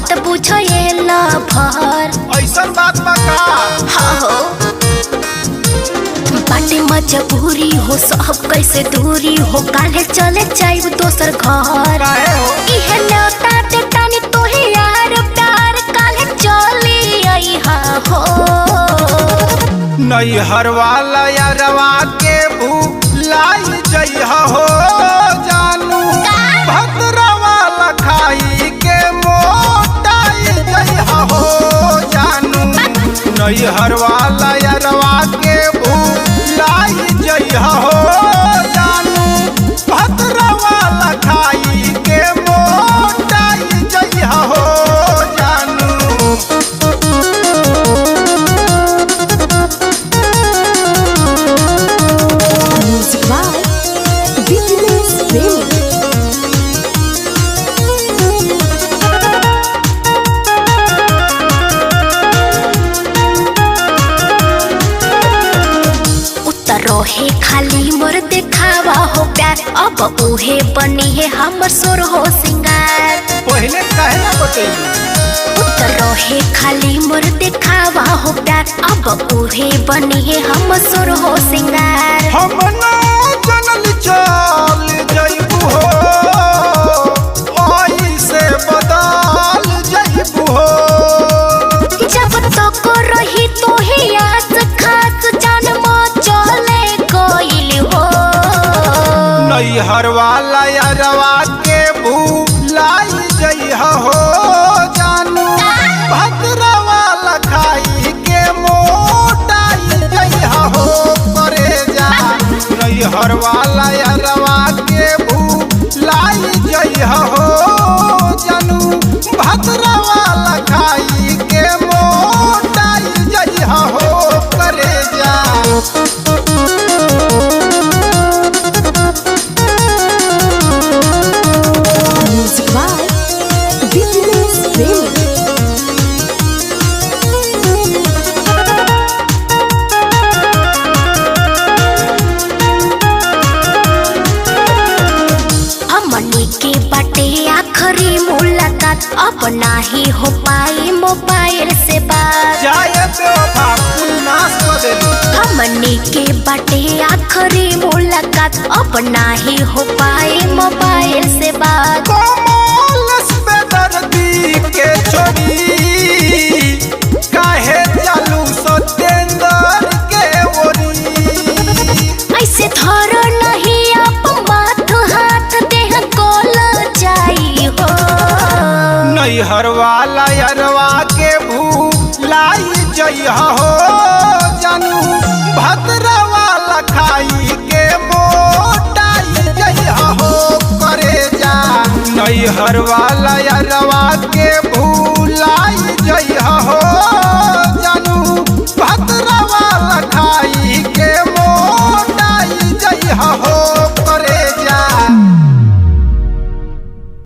बात बुझेला भर ऐसा बात बका हाँ हो बाटे मजबूरी हो सब कैसे दूरी हो काले चले जाइब दोसर घर इहे न्योता देतानी तोहे यार प्यार काले चली आईहा हो नैहर वाला यारवा के भूलाई जइहा हो जानू भद्रा वाला खाई के मोटाई जइहा हो जानू नैहर वाला यारवा के भूलाई जइहा हो जानू भद्रा वाला खाई के मोटाई जइहा हो जानू रहे खाली मोर देखावा हो प्यार अब उहे बनी है हमर सोर हो सिंगार पहले काहे ना बतैली उतर रहे खाली मोर देखावा हो प्यार अब उहे बनी है हमर सोर हो सिंगार हम ना जनल चल जइबू हो आई से बदल जइबू हो जब तक रही तो ही आस खास जन्म चले गइल हो नैहर वाला यारवा के भूलाई जइहा हो जानू भद्रा वाला खाई के मोटाई जइहा हो करे जा नैहर वाला यारवा के भूलाई जइहा हो जानू भद्रा वाला खाई के मोटाई जइहा हो करे जा हमनी के बाटे आखिरी मुलाकात अब नाही हो पाई मोबाइल से बात जाए बेवफा कुल नाश कर देली हमनी के बाटे आखिरी मुलाकात अब नाही हो पाई मोबाइल से बात कोमल पे दर्दी के छोड़ी काहे चालू सतेंदर के ओरी ऐसे धर नहीं अपन बात हाथ देह कोल जाई हो नैहर वाला यारवा के भूलाई जइहा हो जानू भद्रा वाला खाई के मोटाई जइहा हो करे जा नैहर वाला यारवा के भू